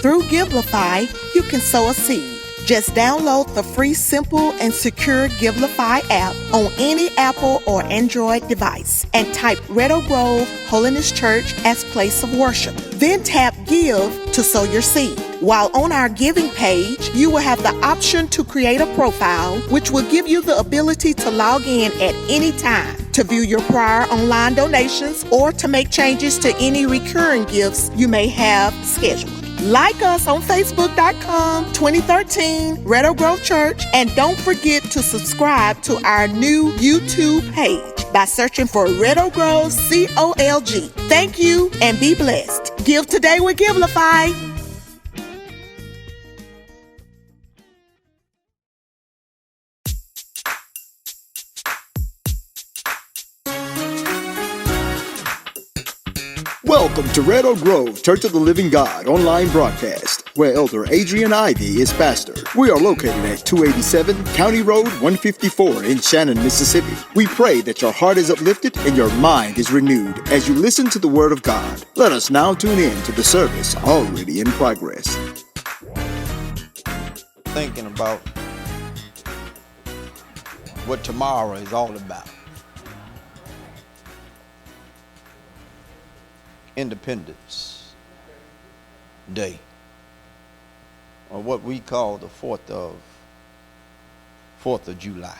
Through Givelify, you can sow a seed. Just download the free, simple, and secure Givelify app on any Apple or Android device and type Red Grove Holiness Church as place of worship. Then tap Give to sow your seed. While on our giving page, you will have the option to create a profile, which will give you the ability to log in at any time to view your prior online donations or to make changes to any recurring gifts you may have scheduled. Like us on Facebook.com 2013 Red Oak Grove Church, and don't forget to subscribe to our new YouTube page by searching for Red Oak Grove COLG. Thank you and be blessed. Give today with Givelify. Welcome to Red Oak Grove Church of the Living God online broadcast, where Elder Adrian Ivy is pastor. We are located at 287 County Road 154 in Shannon, Mississippi. We pray that your heart is uplifted and your mind is renewed as you listen to the Word of God. Let us now tune in to the service already in progress. Thinking about what tomorrow is all about. Independence Day, or what we call the 4th of July.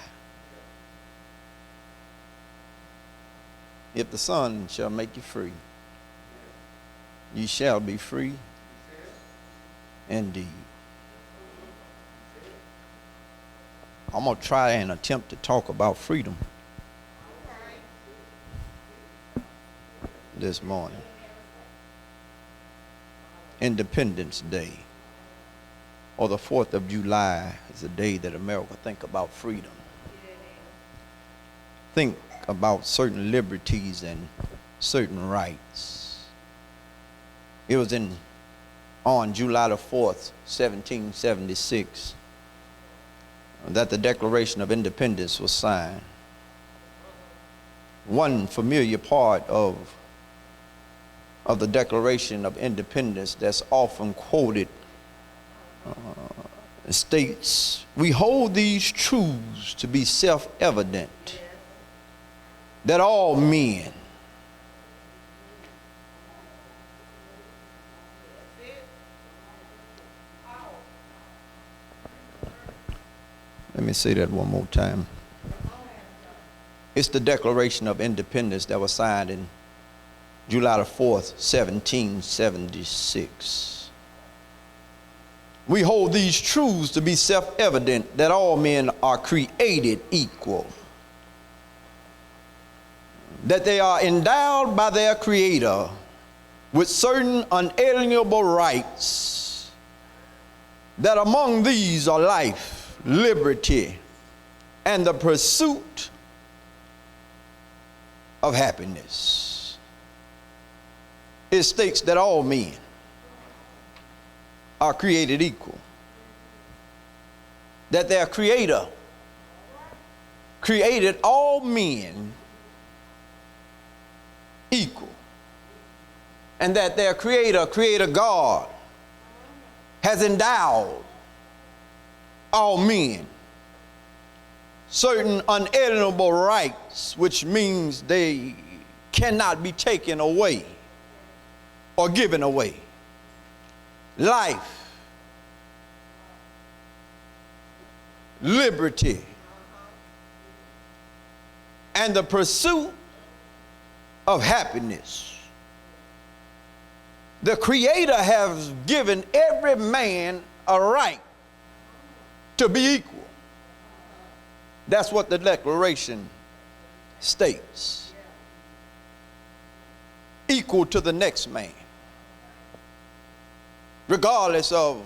If the Son shall make you free, you shall be free indeed. I'm going to try and attempt to talk about freedom this morning. Independence Day, or the 4th of July, is a day that America think about freedom. Think about certain liberties and certain rights. It was on July the 4th, 1776, that the Declaration of Independence was signed. One familiar part of the Declaration of Independence that's often quoted states, "We hold these truths to be self-evident, that all men Let me say that one more time. It's the Declaration of Independence that was signed in July the 4th, 1776. We hold these truths to be self-evident, that all men are created equal, that they are endowed by their Creator with certain unalienable rights, that among these are life, liberty, and the pursuit of happiness. It states that all men are created equal, that their Creator created all men equal, and that their Creator God, has endowed all men certain unalienable rights, which means they cannot be taken away or given away. Life, liberty, and the pursuit of happiness. The Creator has given every man a right to be equal. That's what the Declaration states. Equal to the next man, regardless of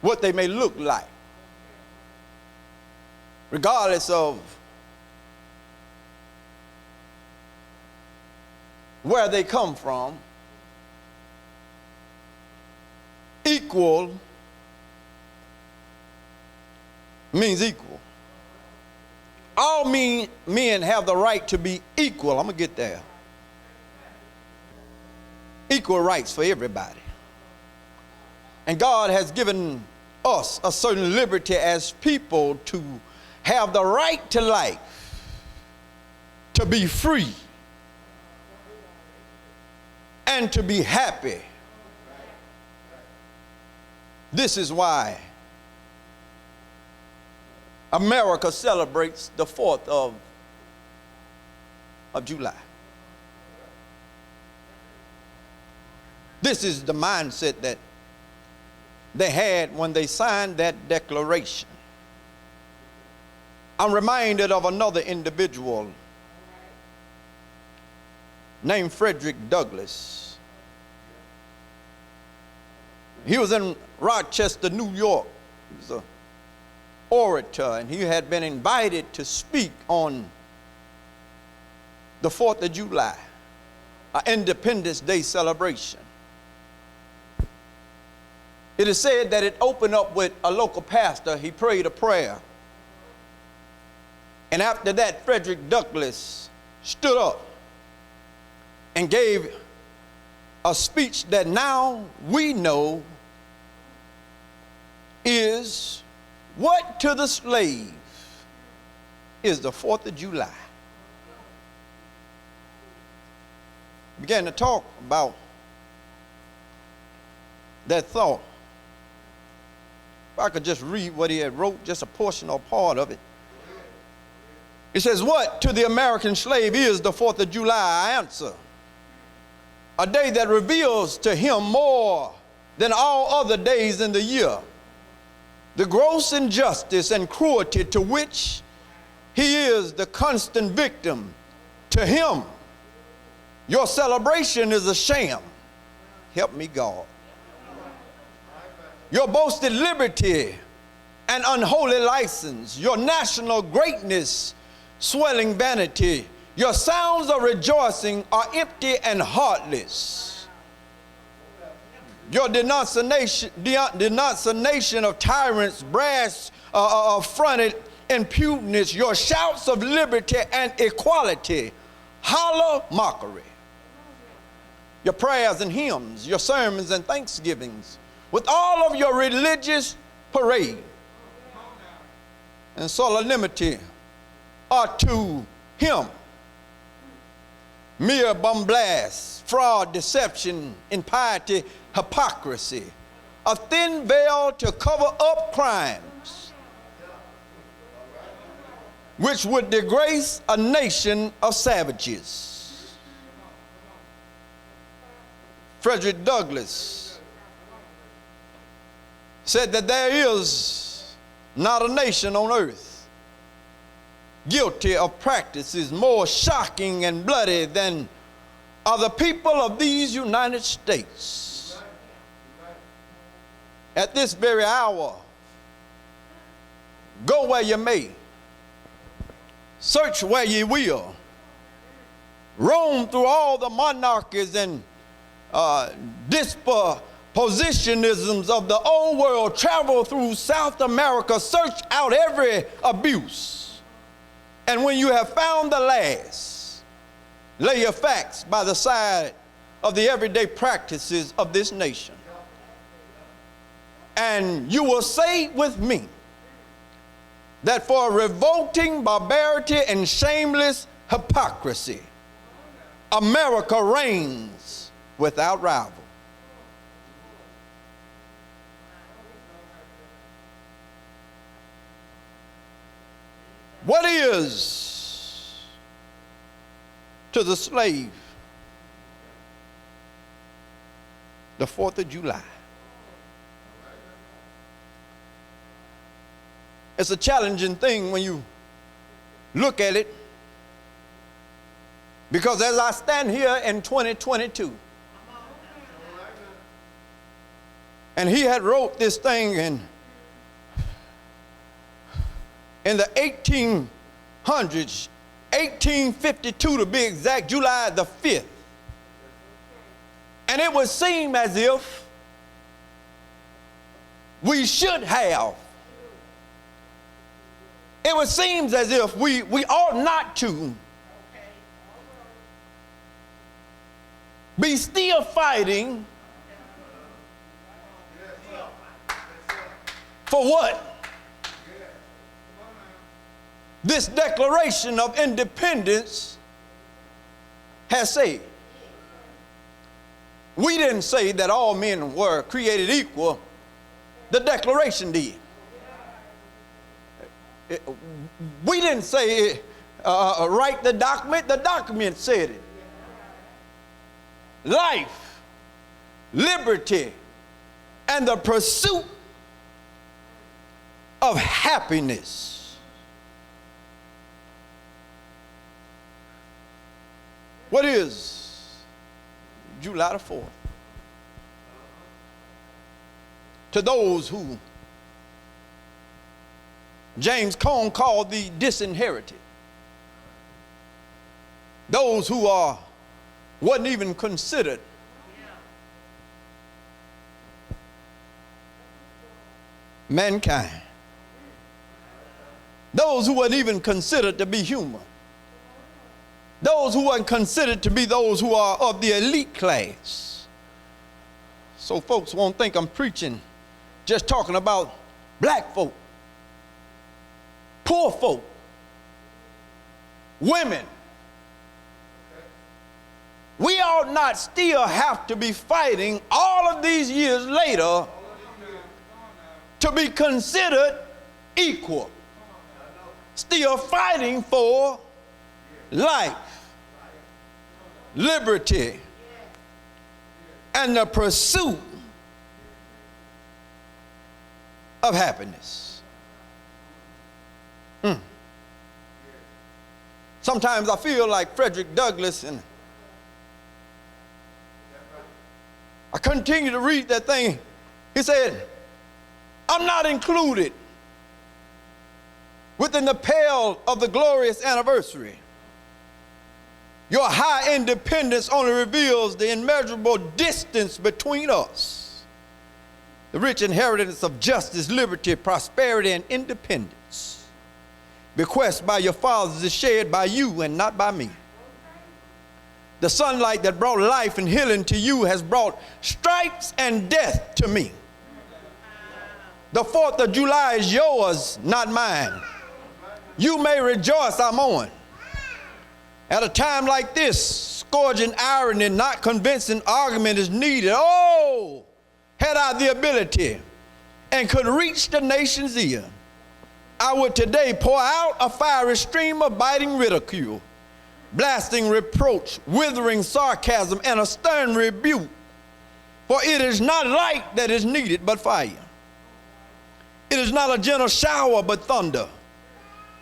what they may look like, regardless of where they come from. Equal means equal. All men have the right to be equal. I'm going to get there. equal rights for everybody. And God has given us a certain liberty as people to have the right to life, to be free, and to be happy. This is why America celebrates the 4th of July. This is the mindset that they had when they signed that declaration. I'm reminded of another individual named Frederick Douglass. He was in Rochester, New York. He was an orator, and he had been invited to speak on the 4th of July, an Independence Day celebration. It is said that it opened up with a local pastor. He prayed a prayer. And after that, Frederick Douglass stood up and gave a speech that now we know is what to the slave is the 4th of July. Began to talk about that thought. If I could just read what he had wrote, just a portion or part of it. It says, what to the American slave is the 4th of July? I answer, a day that reveals to him more than all other days in the year the gross injustice and cruelty to which he is the constant victim. To him, your celebration is a sham. Help me, God. Your boasted liberty and unholy license, your national greatness, swelling vanity, your sounds of rejoicing are empty and heartless. Your denunciation of tyrants, brass, affronted impudence, your shouts of liberty and equality, hollow mockery. Your prayers and hymns, your sermons and thanksgivings, with all of your religious parade and solemnity are to him mere bombast, fraud, deception, impiety, hypocrisy, a thin veil to cover up crimes which would disgrace a nation of savages. Frederick Douglass said that there is not a nation on earth guilty of practices more shocking and bloody than are the people of these United States. At this very hour, go where you may, search where ye will, roam through all the monarchies and dispositionisms of the old world, travel through South America, search out every abuse. And when you have found the last, lay your facts by the side of the everyday practices of this nation. And you will say with me that for revolting barbarity and shameless hypocrisy, America reigns without rival. What is to the slave the 4th of July? It's a challenging thing when you look at it, because as I stand here in 2022, and he had wrote this thing in the 1800s, 1852 to be exact, July the 5th. And it would seem as if we should have. It would seem as if we ought not to be still fighting for what? This Declaration of Independence has said. We didn't say that all men were created equal. The Declaration did. We didn't say write the document said it. Life, liberty, and the pursuit of happiness. What is July the 4th? To those who James Cone called the disinherited. Those who wasn't even considered mankind. Those who weren't even considered to be human. Those who weren't considered to be those who are of the elite class. So folks won't think I'm preaching just talking about black folk, poor folk, women. We ought not still have to be fighting all of these years later to be considered equal. Still fighting for life, liberty, and the pursuit of happiness. Sometimes I feel like Frederick Douglass, and I continue to read that thing. He said, I'm not included within the pale of the glorious anniversary. Your high independence only reveals the immeasurable distance between us. The rich inheritance of justice, liberty, prosperity, and independence, bequeathed by your fathers, is shared by you and not by me. The sunlight that brought life and healing to you has brought stripes and death to me. The 4th of July is yours, not mine. You may rejoice, I'm on. At a time like this, scourging irony, not convincing argument is needed. Oh, had I the ability and could reach the nation's ear, I would today pour out a fiery stream of biting ridicule, blasting reproach, withering sarcasm, and a stern rebuke. For it is not light that is needed, but fire. It is not a gentle shower, but thunder.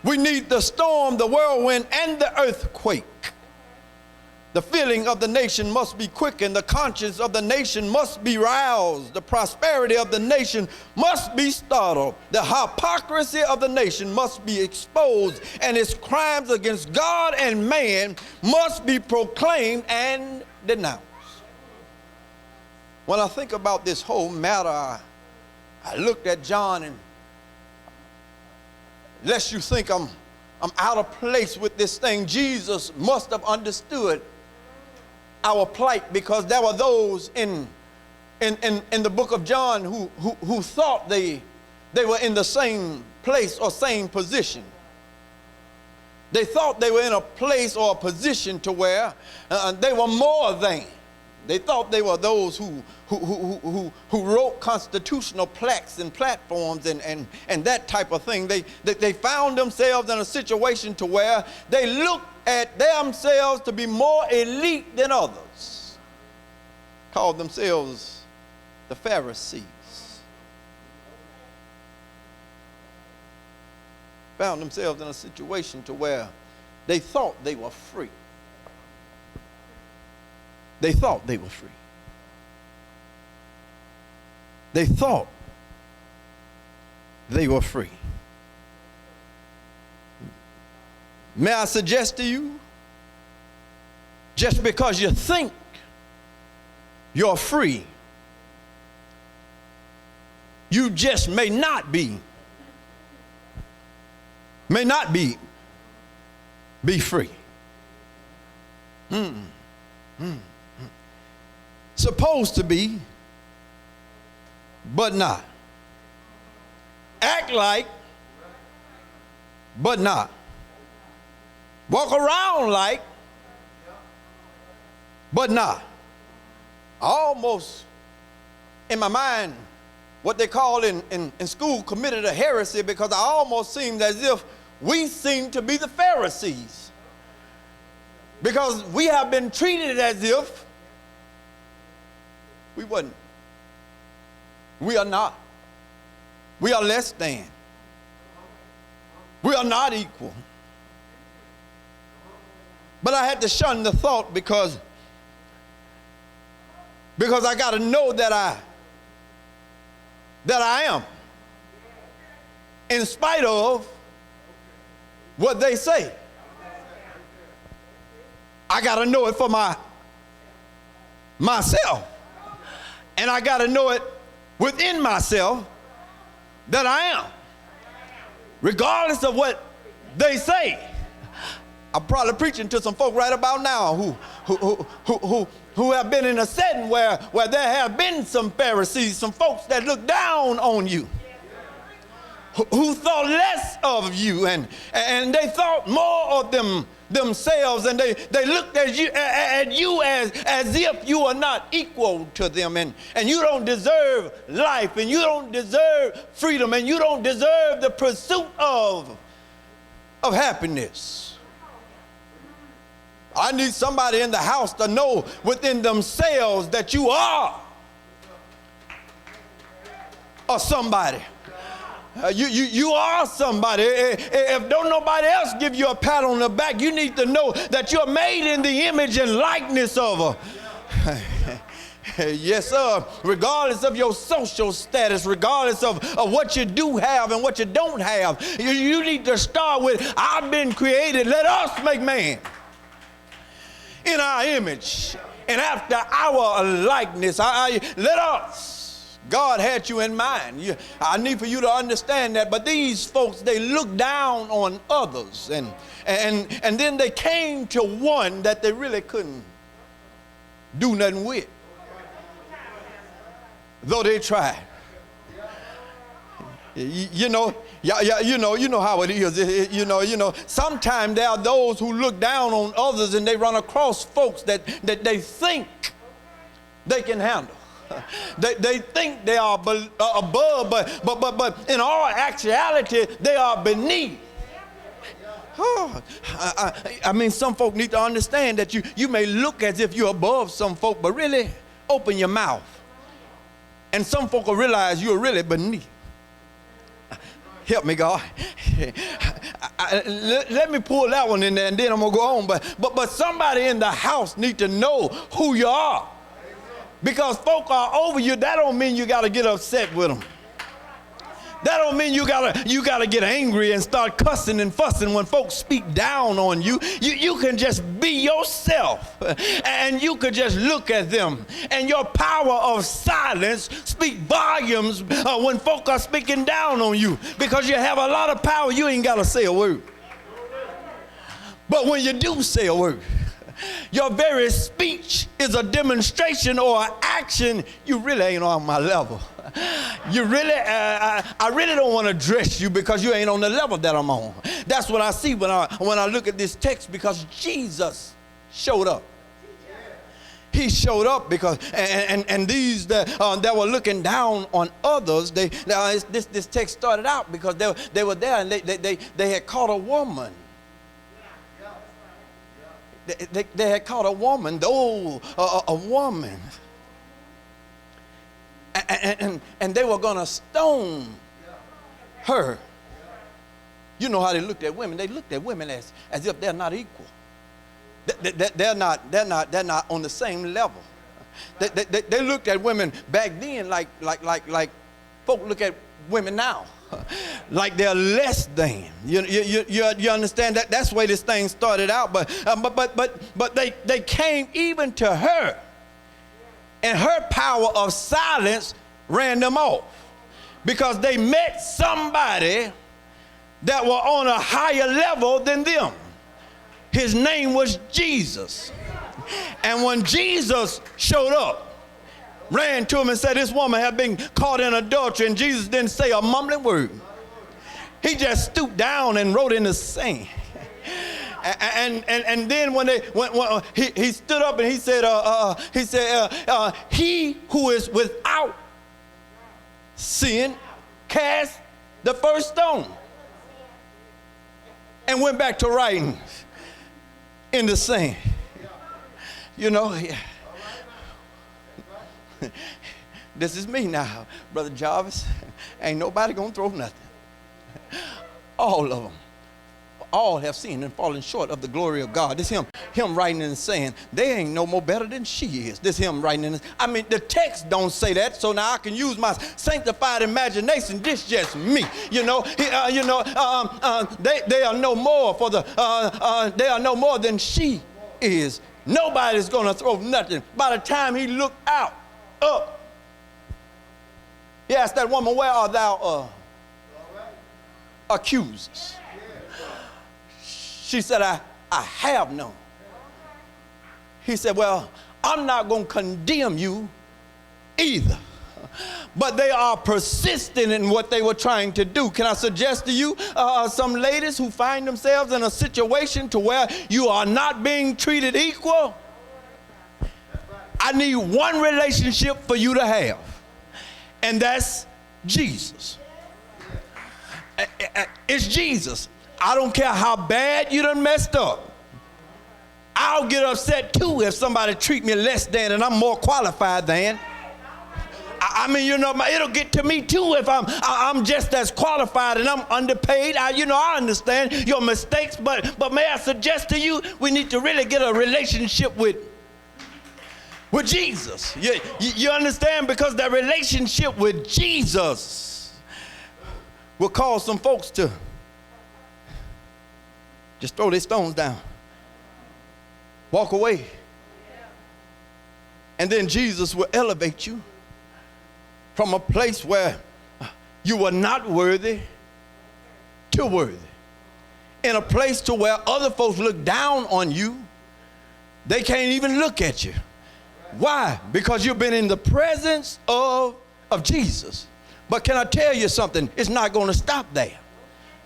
We need the storm, the whirlwind, and the earthquake. The feeling of the nation must be quickened. The conscience of the nation must be roused. The prosperity of the nation must be startled. The hypocrisy of the nation must be exposed. And its crimes against God and man must be proclaimed and denounced. When I think about this whole matter, I looked at John, and lest you think I'm out of place with this thing, Jesus must have understood our plight, because there were those in the book of John who thought they were in the same place or same position. They thought they were in a place or a position to where they were more than. They thought they were those who wrote constitutional plaques and platforms and that type of thing. They found themselves in a situation to where they looked at themselves to be more elite than others. Called themselves the Pharisees. Found themselves in a situation to where they thought they were free. They thought they were free. They thought they were free. May I suggest to you, just because you think you're free, you just may not be supposed to be, but not. Act like, but not. Walk around like, but not. Almost, in my mind, what they call in school, committed a heresy, because I almost seemed as if we seem to be the Pharisees. Because we have been treated as if we wasn't. We are not. We are less than. We are not equal. But I had to shun the thought because I got to know that I am, in spite of what they say. I got to know it for myself. And I got to know it within myself that I am, regardless of what they say. I'm probably preaching to some folk right about now who have been in a setting where there have been some Pharisees, some folks that look down on you, who thought less of you, and they thought more of themselves, and they looked at you as if you are not equal to them, and you don't deserve life, and you don't deserve freedom, and you don't deserve the pursuit of happiness. I need somebody in the house to know within themselves that you are somebody. You are somebody. If don't nobody else give you a pat on the back, you need to know that you're made in the image and likeness of yes, sir. Regardless of your social status, regardless of what you do have and what you don't have, you need to start with, I've been created. Let us make man in our image and after our likeness. Let us. God had you in mind. I need for you to understand that. But these folks, they look down on others, and then they came to one that they really couldn't do nothing with, though they tried. You know how it is. Sometimes there are those who look down on others, and they run across folks that they think they can handle. They think they are above, but in all actuality, they are beneath. I mean, some folk need to understand that you may look as if you're above some folk, but really open your mouth, and some folk will realize you're really beneath. Help me, God. Let me pull that one in there, and then I'm gonna go on. But somebody in the house need to know who you are, because folk are over you. That don't mean you got to get upset with them. That don't mean you gotta get angry and start cussing and fussing when folks speak down on you. You can just be yourself, and you could just look at them, and your power of silence speak volumes when folk are speaking down on you, because you have a lot of power. You ain't gotta say a word. But when you do say a word, your very speech is a demonstration or an action. You really ain't on my level. You really, I really don't want to address you because you ain't on the level that I'm on. That's what I see when I look at this text, because Jesus showed up. He showed up because, and these that were looking down on others, this text started out because they were there, and they had caught a woman. They had caught a woman, a woman. And they were going to stone her. You know how they looked at women. They looked at women as if they're not equal. They're not on the same level. They looked at women back then like folk look at women now, like they're less than. You understand that? That's the way this thing started out. But they came even to her. And her power of silence ran them off, because they met somebody that were on a higher level than them. His name was Jesus. And when Jesus showed up, ran to him and said, this woman had been caught in adultery, and Jesus didn't say a mumbling word. He just stooped down and wrote in the sand. And then when he stood up and he said, he who is without sin cast the first stone, and went back to writing in the sand. You know, this is me now, Brother Jarvis. Ain't nobody gonna throw nothing. All of them. All have sinned and fallen short of the glory of God. This him writing and saying, they ain't no more better than she is. This him writing in. I mean, the text don't say that, so now I can use my sanctified imagination. This just me, you know. They are no more for the. They are no more than she is. Nobody's gonna throw nothing. By the time he looked up, he asked that woman, "Where are thou accusers?" She said, I have none. He said, well, I'm not going to condemn you either. But they are persistent in what they were trying to do. Can I suggest to you some ladies who find themselves in a situation to where you are not being treated equal? I need one relationship for you to have, and that's Jesus. It's Jesus. I don't care how bad you done messed up. I'll get upset too if somebody treat me less than and I'm more qualified than. I mean, you know, it'll get to me too if I'm just as qualified and I'm underpaid. I understand your mistakes, but may I suggest to you, we need to really get a relationship with Jesus. You understand? Because that relationship with Jesus will cause some folks to just throw their stones down, walk away, and then Jesus will elevate you from a place where you were not worthy to worthy, in a place to where other folks look down on you. They can't even look at you. Why? Because you've been in the presence of Jesus. But can I tell you something? It's not going to stop there.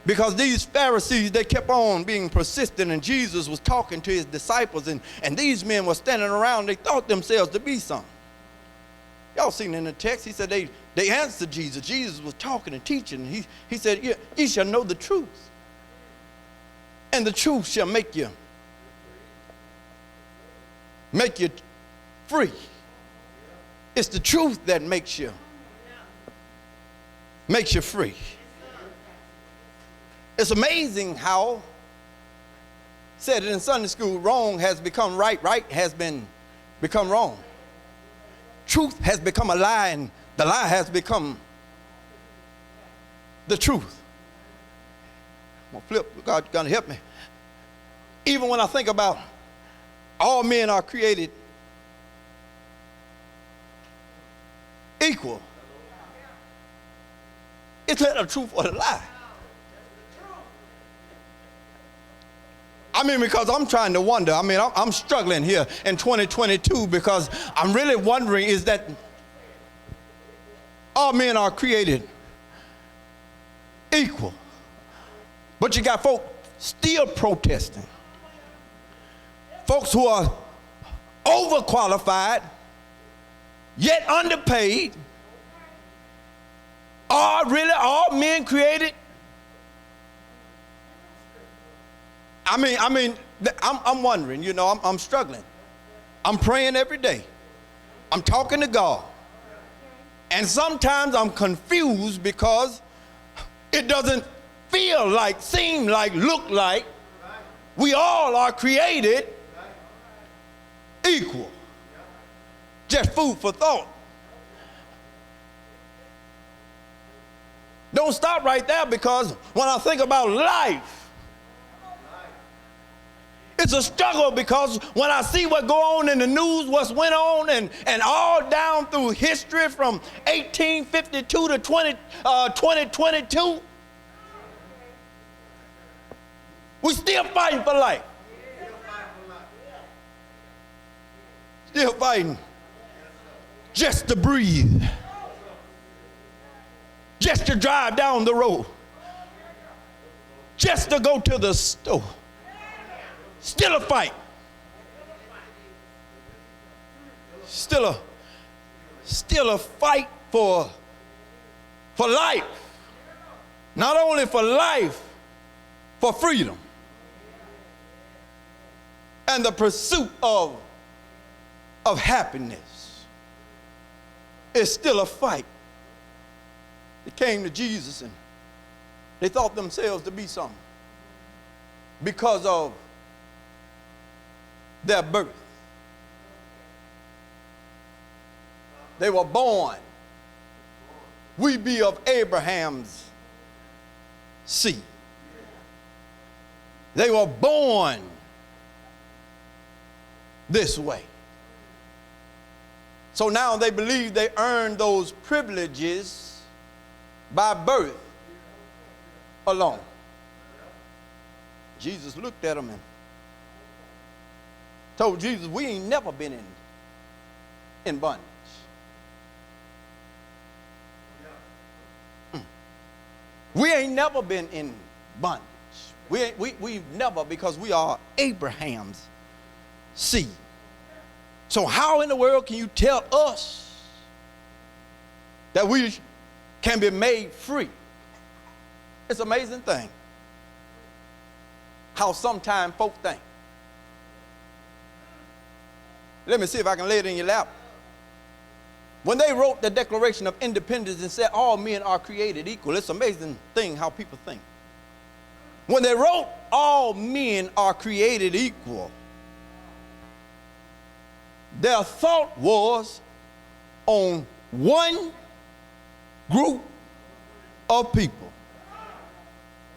Because these Pharisees, they kept on being persistent, and Jesus was talking to his disciples, and these men were standing around. They thought themselves to be something. Y'all seen in the text, he said they answered Jesus. Jesus was talking and teaching. And he said, ye shall know the truth, and the truth shall make you free. It's the truth that makes you free. It's amazing how, said it in Sunday school, wrong has become right, right has become wrong. Truth has become a lie, and the lie has become the truth. I'm gonna flip, God's gonna help me. Even when I think about all men are created equal, is that the truth or the lie? I mean, because I'm trying to wonder. I mean, I'm struggling here in 2022 because I'm really wondering, is that all men are created equal? But you got folk still protesting. Folks who are overqualified, yet underpaid. Are really all men created? I'm wondering, you know, I'm struggling. I'm praying every day. I'm talking to God. And sometimes I'm confused because it doesn't feel like, seem like, look like we all are created equal. Just food for thought. Don't stop right there, because when I think about life, it's a struggle, because when I see what go on in the news, what's went on and all down through history from 1852 to 2022, we're still fighting for life. Still fighting. just to breathe, just to drive down the road, just to go to the store. Still a fight. Still a fight for life. Not only for life, for freedom. And the pursuit of happiness is still a fight. They came to Jesus and they thought themselves to be something because of their birth. They were born. We be of Abraham's seed. They were born this way. So now they believe they earned those privileges by birth alone. Jesus looked at them and told Jesus, we ain't never been in bondage. We ain't never been in bondage. We've never, because we are Abraham's seed. So how in the world can you tell us that we can be made free? It's an amazing thing how sometimes folk think. Let me see if I can lay it in your lap. When they wrote the Declaration of Independence and said all men are created equal, it's an amazing thing how people think. When they wrote all men are created equal, their thought was on one group of people.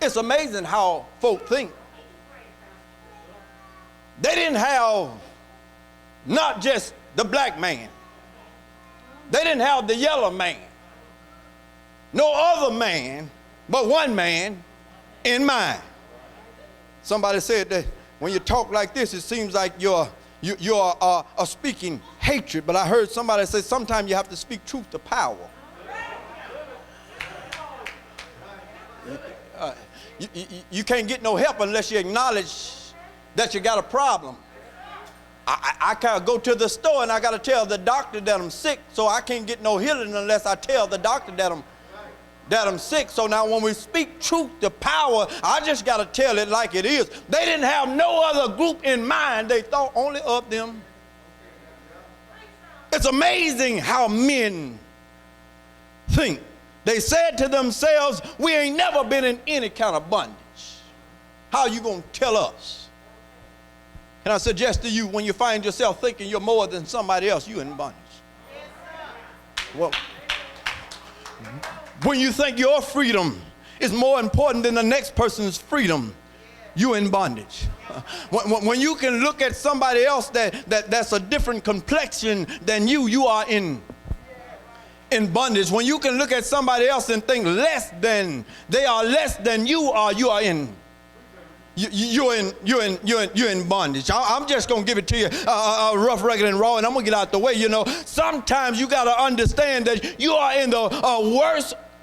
It's amazing how folk think. They didn't have not just the black man. They didn't have the yellow man. No other man but one man in mind. Somebody said that when you talk like this, it seems like you're speaking hatred. But I heard somebody say sometimes you have to speak truth to power. You can't get no help unless you acknowledge that you got a problem. I can't go to the store and I got to tell the doctor that I'm sick, so I can't get no healing unless I tell the doctor that I'm sick. So now when we speak truth to power, I just got to tell it like it is. They didn't have no other group in mind. They thought only of them. It's amazing how men think. They said to themselves, we ain't never been in any kind of bondage. How are you going to tell us? Can I suggest to you, when you find yourself thinking you're more than somebody else, you're in bondage. Well, when you think your freedom is more important than the next person's freedom, you're in bondage. When you can look at somebody else that's a different complexion than you are in bondage. When you can look at somebody else and think they are less than you are in. You're in bondage. I'm just gonna give it to you rough, rugged, and raw, and I'm gonna get out the way. You know, sometimes you gotta understand that you are in the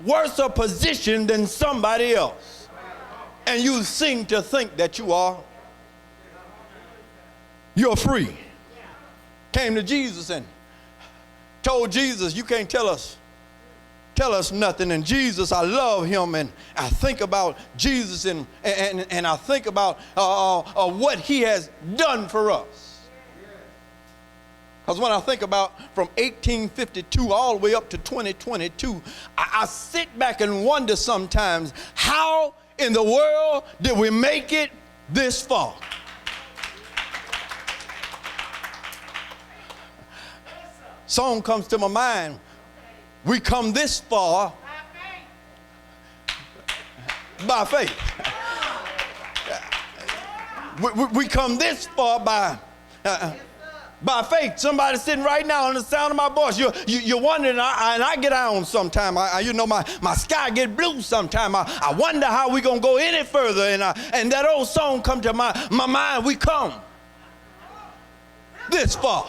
worse position than somebody else, and you seem to think that you're free. Came to Jesus and told Jesus, you can't tell us nothing. And Jesus, I love him, and I think about Jesus and I think about what he has done for us. Because when I think about from 1852 all the way up to 2022, I sit back and wonder sometimes, how in the world did we make it this far? Song comes to my mind. We come this far by faith. We come this far by faith. Somebody sitting right now on the sound of my voice. You're wondering, and I get on sometime. My sky get blue sometime. I wonder how we gonna go any further. And that old song come to my mind. We come this far.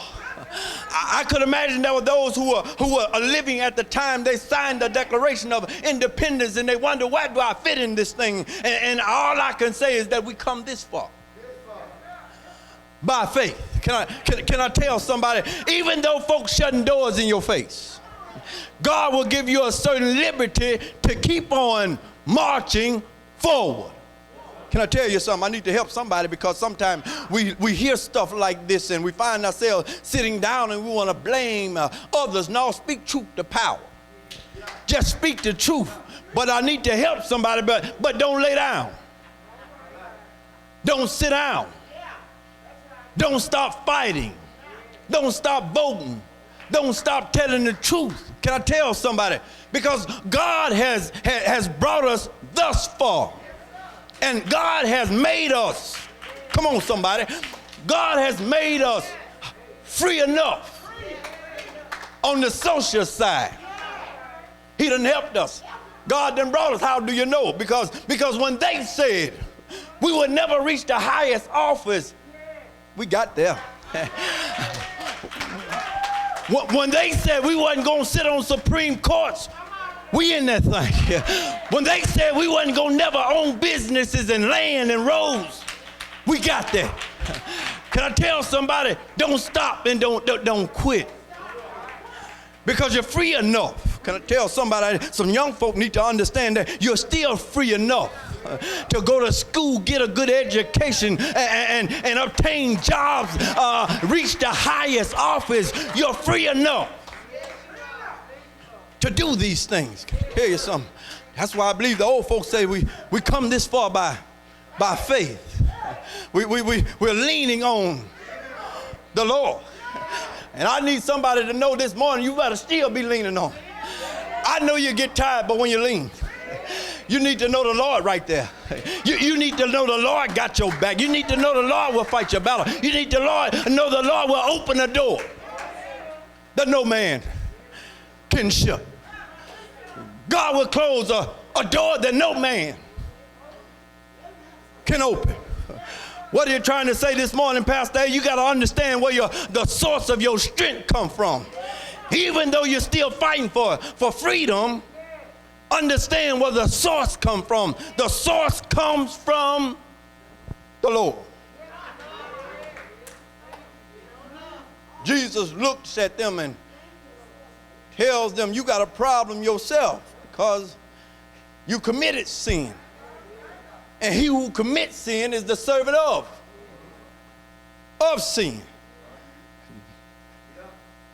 I could imagine there were those who were living at the time they signed the Declaration of Independence, and they wonder, why do I fit in this thing? And all I can say is that we come this far by faith. Can I tell somebody, even though folks shutting doors in your face, God will give you a certain liberty to keep on marching forward. Can I tell you something? I need to help somebody, because sometimes we hear stuff like this and we find ourselves sitting down and we want to blame others. No, speak truth to power. Just speak the truth. But I need to help somebody, but don't lay down. Don't sit down. Don't stop fighting. Don't stop voting. Don't stop telling the truth. Can I tell somebody? Because God has brought us thus far. And God has made us, come on somebody, God has made us free enough on the social side. He done helped us. God done brought us. How do you know? Because when they said we would never reach the highest office, we got there. When they said we wasn't going to sit on Supreme Courts, we in that thing. When they said we wasn't going to never own businesses and land and roads, we got that. Can I tell somebody, don't stop and don't quit, because you're free enough. Can I tell somebody, some young folk need to understand that you're still free enough to go to school, get a good education, and obtain jobs, reach the highest office. You're free enough to do these things. Can I tell you something? That's why I believe the old folks say we come this far by faith. We're leaning on the Lord. And I need somebody to know this morning, you better still be leaning on. I know you get tired, but when you lean, you need to know the Lord right there. You need to know the Lord got your back. You need to know the Lord will fight your battle. You need to know the Lord will open a door that no man can shut. God will close a door that no man can open. What are you trying to say this morning, Pastor A? You got to understand where the source of your strength come from. Even though you're still fighting for freedom, understand where the source come from. The source comes from the Lord. Jesus looks at them and tells them, you got a problem yourself because you committed sin. And he who commits sin is the servant of sin.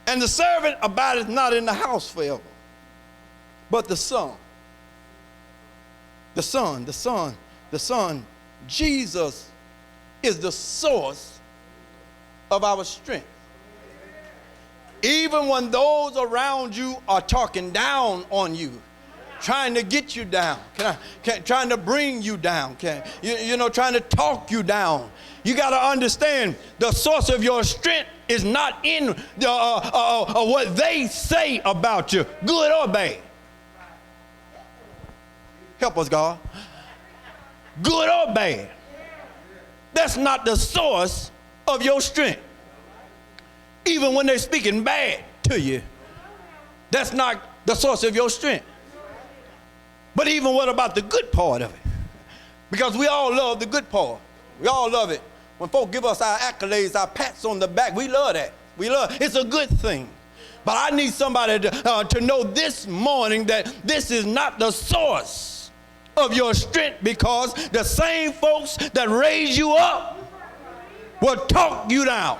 And the servant abideth not in the house forever, but the Son. The Son, Jesus is the source of our strength. Even when those around you are talking down on you, trying to get you down, trying to bring you down, trying to talk you down, you got to understand the source of your strength is not in what they say about you, good or bad. Help us, God. Good or bad. That's not the source of your strength. Even when they're speaking bad to you, that's not the source of your strength. But even what about the good part of it? Because we all love the good part. We all love it. When folk give us our accolades, our pats on the back, we love that. It's a good thing. But I need somebody to know this morning that this is not the source of your strength, because the same folks that raise you up will talk you down.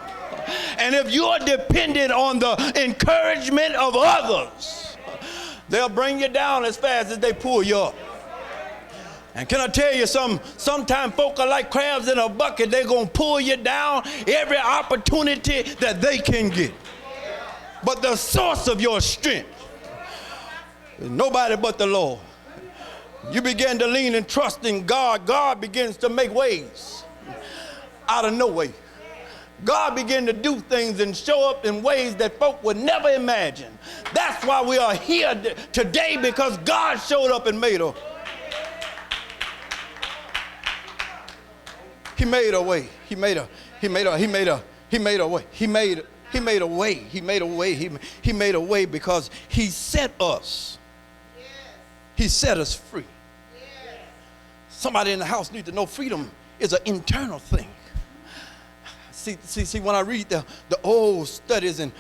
And if you are dependent on the encouragement of others, they'll bring you down as fast as they pull you up. And can I tell you something? Sometimes folk are like crabs in a bucket. They're going to pull you down every opportunity that they can get. But the source of your strength is nobody but the Lord. You begin to lean and trust in God. God begins to make ways out of no way. God began to do things and show up in ways that folk would never imagine. That's why we are here today, because God showed up and made a way. He made a way. He made a way. He He made a way. He made a way. He made a way because he set us. Yes. He set us free. Yes. Somebody in the house needs to know freedom is an internal thing. See, when I read the old studies and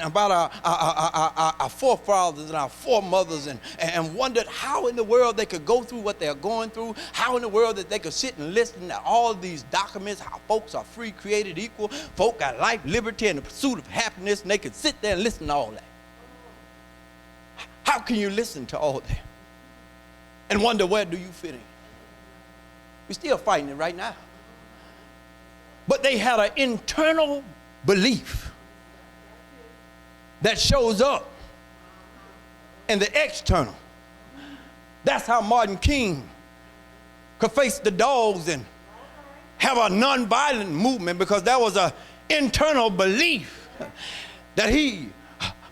about our forefathers and our foremothers and wondered how in the world they could go through what they're going through, how in the world that they could sit and listen to all these documents, how folks are free, created equal, folk got life, liberty, and the pursuit of happiness, and they could sit there and listen to all that. How can you listen to all that and wonder where do you fit in? We're still fighting it right now. But they had an internal belief that shows up in the external. That's how Martin King could face the dogs and have a nonviolent movement, because there was an internal belief that he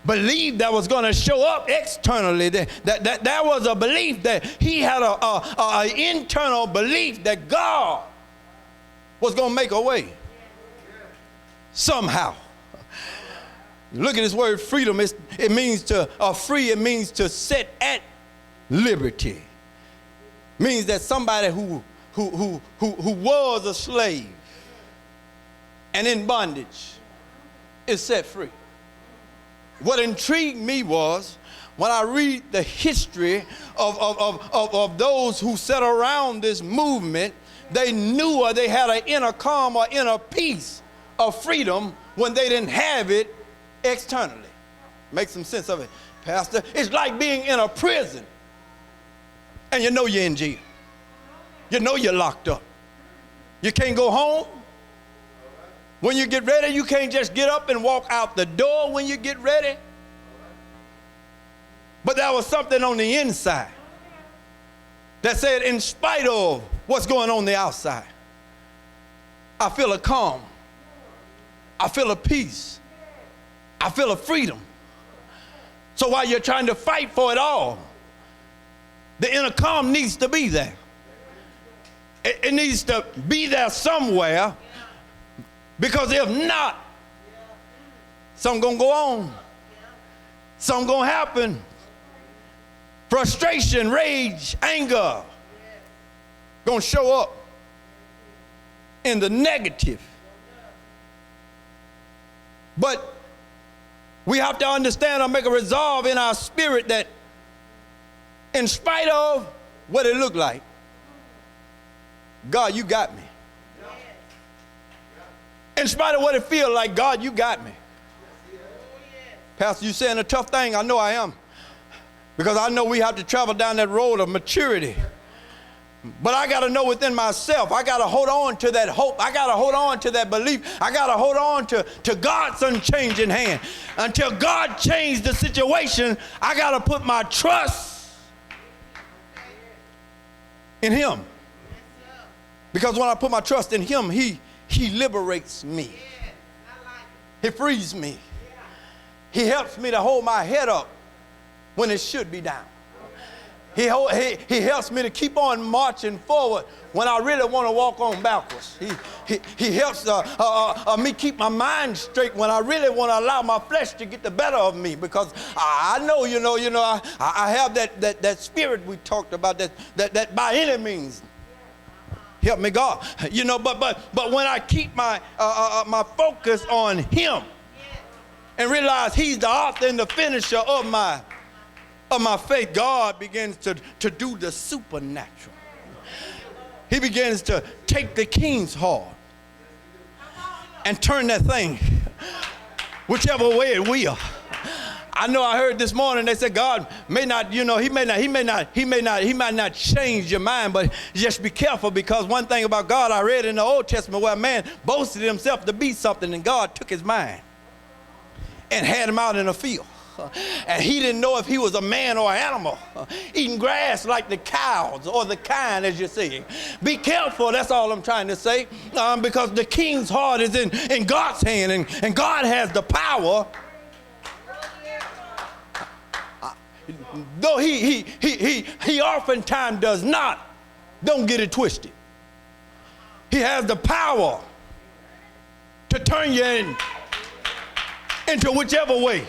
believed that was going to show up externally. That there was a belief that he had an internal belief that God was going to make a way somehow. Look at this word freedom. It means to free. It means to set at liberty. It means that somebody who was a slave and in bondage is set free. What intrigued me was when I read the history of those who sat around this movement, they knew, or they had an inner calm or inner peace of freedom when they didn't have it externally. Make some sense of it, Pastor. It's like being in a prison and you know you're in jail. You know you're locked up. You can't go home. When you get ready, you can't just get up and walk out the door when you get ready. But there was something on the inside that said, in spite of what's going on the outside, I feel a calm. I feel a peace. I feel a freedom. So while you're trying to fight for it all, the inner calm needs to be there. It needs to be there somewhere, because if not, something gonna go on. Something gonna happen. Frustration, rage, anger gonna show up in the negative. But we have to understand or make a resolve in our spirit that in spite of what it looked like, God, you got me. In spite of what it feels like, God, you got me. Pastor, you saying a tough thing? I know I am. Because I know we have to travel down that road of maturity. But I got to know within myself, I got to hold on to that hope. I got to hold on to that belief. I got to hold on to God's unchanging hand. Until God changed the situation, I got to put my trust in Him. Because when I put my trust in Him, He liberates me. He frees me. He helps me to hold my head up when it should be down. He helps me to keep on marching forward when I really want to walk on backwards. He helps me keep my mind straight when I really want to allow my flesh to get the better of me, because I know, I have that spirit we talked about, that by any means, help me God. But when I keep my focus on Him and realize He's the author and the finisher of my faith, God begins to do the supernatural. He begins to take the king's heart and turn that thing whichever way it will. I know I heard this morning they said God may not, he might not change your mind, but just be careful, because one thing about God, I read in the Old Testament where a man boasted himself to be something, and God took his mind and had him out in a field. And he didn't know if he was a man or an animal, eating grass like the cows or the kine, as you see. Be careful, that's all I'm trying to say, because the king's heart is in God's hand, and God has the power. Though he oftentimes does not, don't get it twisted. He has the power to turn you into whichever way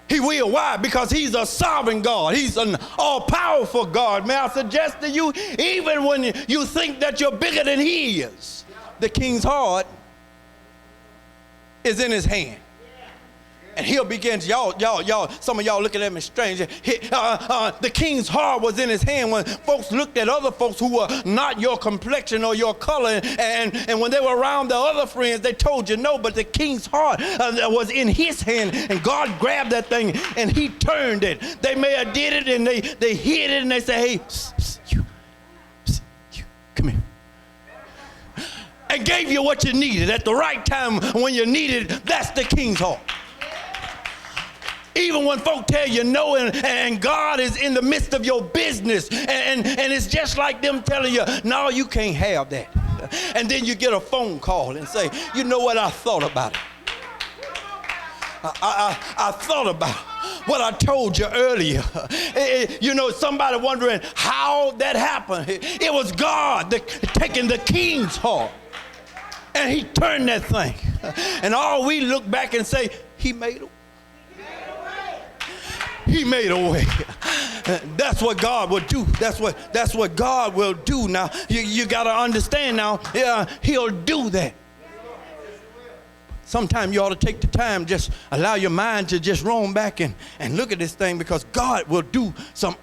he will. Why? Because he's a sovereign God. He's an all-powerful God. May I suggest to you, even when you think that you're bigger than he is, the king's heart is in his hand. And he'll begin to, some of y'all looking at me strange. The king's heart was in his hand when folks looked at other folks who were not your complexion or your color. And when they were around the other friends, they told you no, but the king's heart was in his hand. And God grabbed that thing and he turned it. They may have did it and they hid it and they say, hey, you, come here. And gave you what you needed at the right time when you needed it. That's the king's heart. Even when folk tell you no and God is in the midst of your business and it's just like them telling you, no, you can't have that. And then you get a phone call and say, you know what, I thought about it. I thought about what I told you earlier. You know, somebody wondering how that happened. It was God taking the king's heart and he turned that thing. And all we look back and say, he made a He made a way. That's what God will do. That's what God will do. Now, you got to understand now, he'll do that. Sometimes you ought to take the time, just allow your mind to just roam back and look at this thing, because God will do some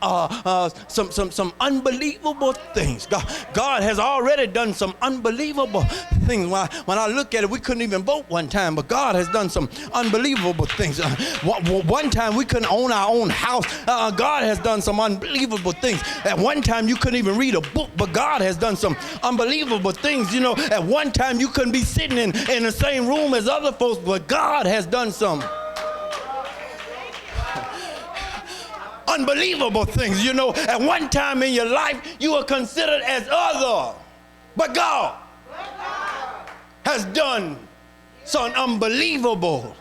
unbelievable things. God has already done some unbelievable things. When I look at it, we couldn't even vote one time, but God has done some unbelievable things. One time we couldn't own our own house. God has done some unbelievable things. At one time you couldn't even read a book, but God has done some unbelievable things. You know, at one time you couldn't be sitting in the same room as other folks, but God has done some unbelievable things. You know, at one time in your life you were considered as other, but God has done some unbelievable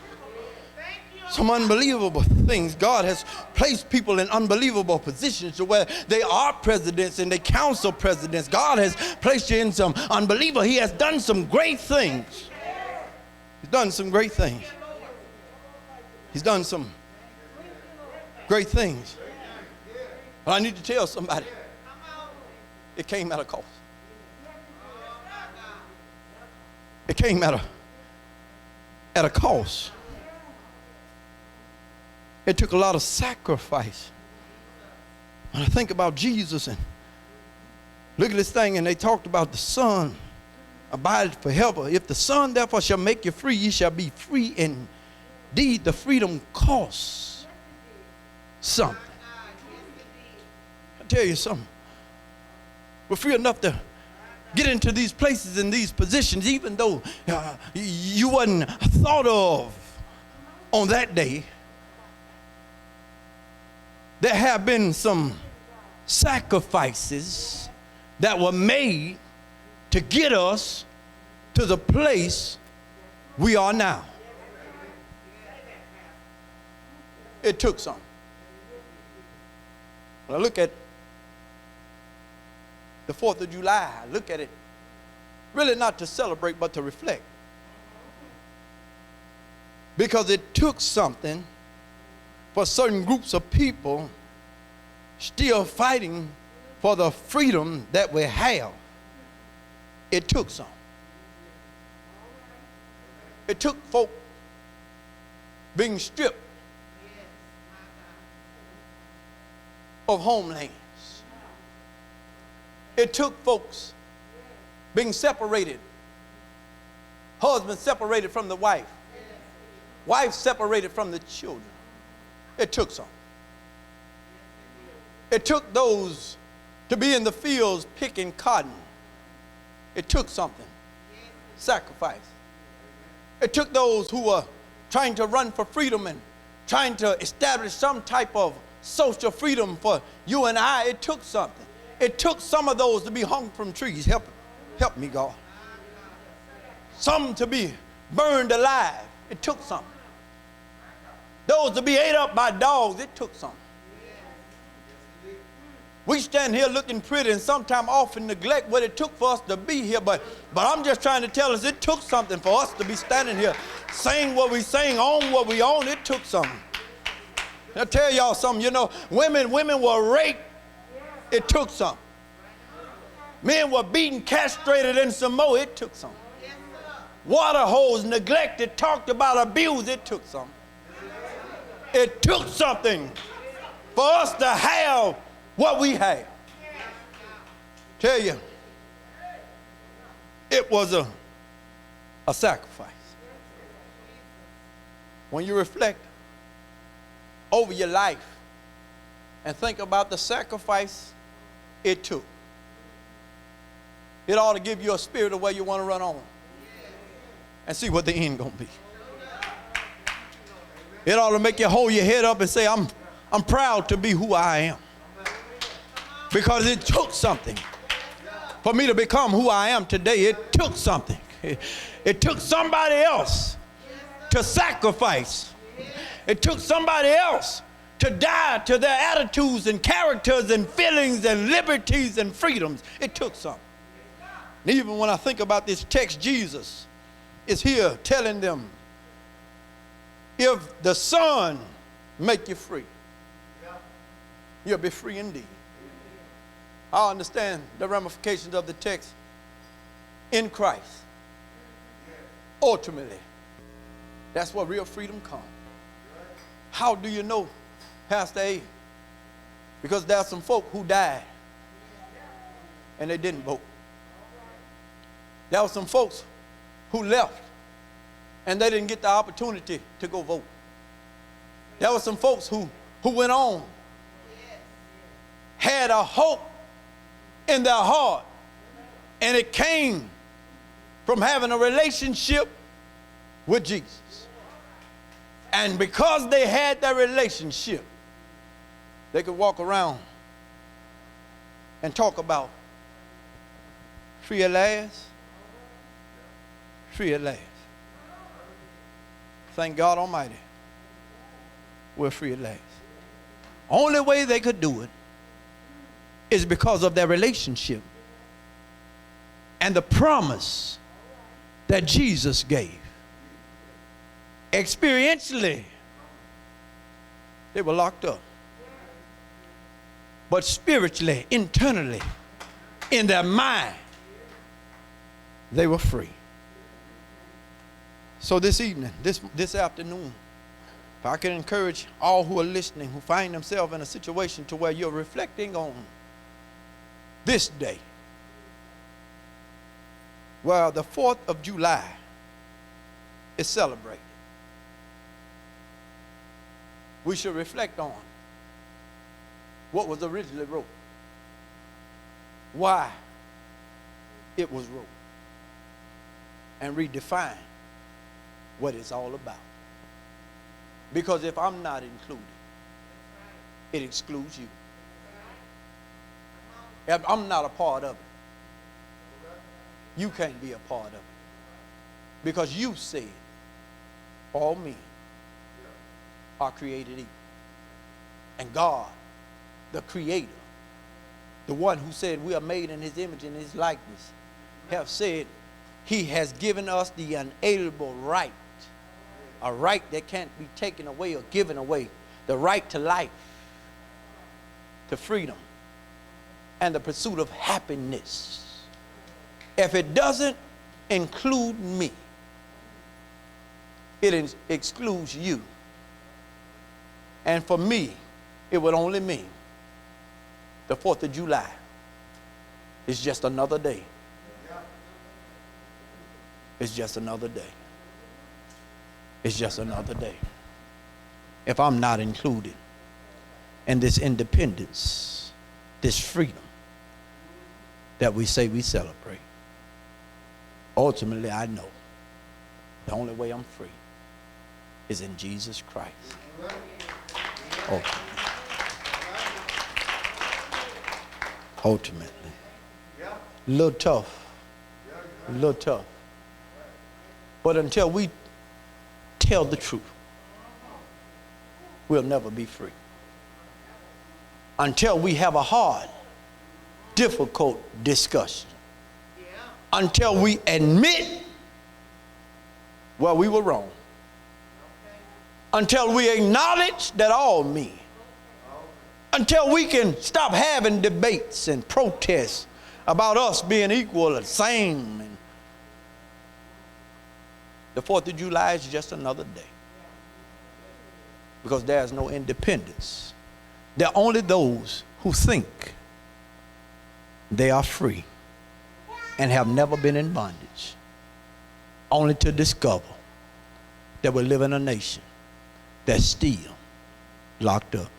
things. God has placed people in unbelievable positions to where they are presidents and they council presidents. God has placed you in some unbelievable. He has done some great things. He's done some great things. He's done some great things. But I need to tell somebody, it came at a cost. It came at a cost. It took a lot of sacrifice. When I think about Jesus and look at this thing, and they talked about the Son abide forever. If the Son therefore shall make you free, ye shall be free indeed. The freedom costs something. I tell you something. We're free enough to get into these places and these positions, even though you wasn't thought of on that day. There have been some sacrifices that were made to get us to the place we are now. It took some. When I look at the 4th of July, I look at it really not to celebrate, but to reflect. Because it took something for certain groups of people still fighting for the freedom that we have. It took some. It took folk being stripped of homelands. It took folks being separated. Husband separated from the wife. Wife separated from the children. It took some. It took those to be in the fields picking cotton. It took something. Sacrifice. It took those who were trying to run for freedom and trying to establish some type of social freedom for you and I. It took something. It took some of those to be hung from trees. Help me, God. Some to be burned alive. It took something. Those to be ate up by dogs. It took something. We stand here looking pretty and sometimes often neglect what it took for us to be here. But I'm just trying to tell us it took something for us to be standing here, saying what we sing, own what we own. It took something. I'll tell y'all something, you know, women were raped. It took something. Men were beaten, castrated, and some more. It took something. Water holes neglected, talked about, abused. It took something. It took something for us to have what we have. Tell you, it was a sacrifice. When you reflect over your life and think about the sacrifice it took, it ought to give you a spirit of where you want to run on and see what the end gonna be. It ought to make you hold your head up and say, I'm proud to be who I am. Because it took something for me to become who I am today. It took something. It took somebody else to sacrifice. It took somebody else to die to their attitudes and characters and feelings and liberties and freedoms. It took something. And even when I think about this text, Jesus is here telling them, if the Son make you free, you'll be free indeed. I understand the ramifications of the text in Christ. Ultimately, that's where real freedom comes. How do you know, Pastor A? Because there are some folk who died and they didn't vote. There were some folks who left and they didn't get the opportunity to go vote. There were some folks who went on, had a hope in their heart, and it came from having a relationship with Jesus. And because they had that relationship, they could walk around and talk about free at last, free at last. Thank God Almighty, we're free at last. Only way they could do it is because of their relationship and the promise that Jesus gave. Experientially, they were locked up. But spiritually, internally, in their mind, they were free. So this evening, this afternoon, if I can encourage all who are listening, who find themselves in a situation to where you're reflecting on this day, where the 4th of July is celebrated, we should reflect on what was originally wrote, why it was wrote, and redefine what it's all about. Because if I'm not included, it excludes you. If I'm not a part of it, you can't be a part of it. Because you said all men are created equal. And God, the creator, the one who said we are made in his image and his likeness, have said he has given us the unalienable right, a right that can't be taken away or given away, the right to life, to freedom, and the pursuit of happiness. If it doesn't include me, it excludes you. And for me, it would only mean the 4th of July is just another day. It's just another day. It's just another day. If I'm not included in this independence, this freedom that we say we celebrate, ultimately I know the only way I'm free is in Jesus Christ. Ultimately. A little tough. A little tough. But until we tell the truth, we'll never be free. until we have a hard, difficult discussion. Until we admit where we were wrong. Until we acknowledge that all men. Until we can stop having debates and protests about us being equal or the same. And the 4th of July is just another day. Because there's no independence. There are only those who think they are free and have never been in bondage, only to discover that we live in a nation that's still locked up.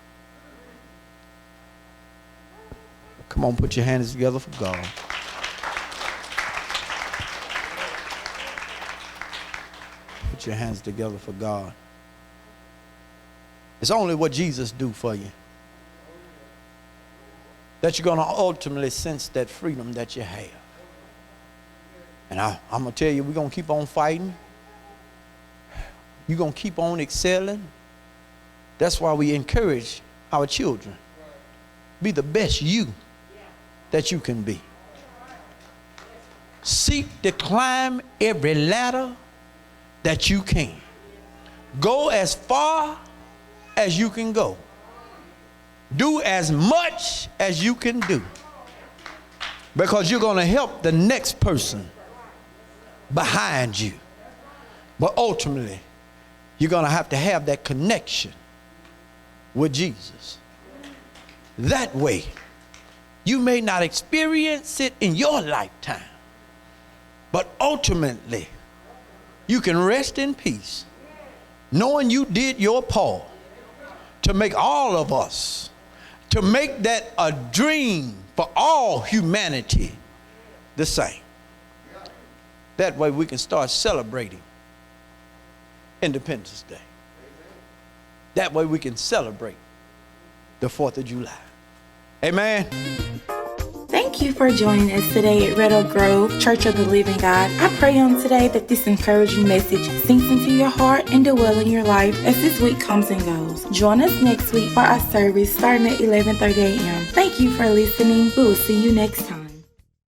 Come on, put your hands together for God. Put your hands together for God. It's only what Jesus do for you that you're going to ultimately sense that freedom that you have. And I'm going to tell you, we're going to keep on fighting. You're going to keep on excelling. That's why we encourage our children. Be the best you that you can be. Seek to climb every ladder that you can. Go as far as you can go. Do as much as you can do. Because you're going to help the next person behind you. But ultimately, you're going to have that connection with Jesus. That way, you may not experience it in your lifetime, but ultimately, you can rest in peace, knowing you did your part to make all of us, to make that a dream for all humanity the same. That way we can start celebrating Independence Day. That way we can celebrate the 4th of July. Amen. Thank you for joining us today at Red Oak Grove Church of the Living God. I pray on today that this encouraging message sinks into your heart and dwell in your life as this week comes and goes. Join us next week for our service starting at 11:30 a.m. Thank you for listening. We will see you next time.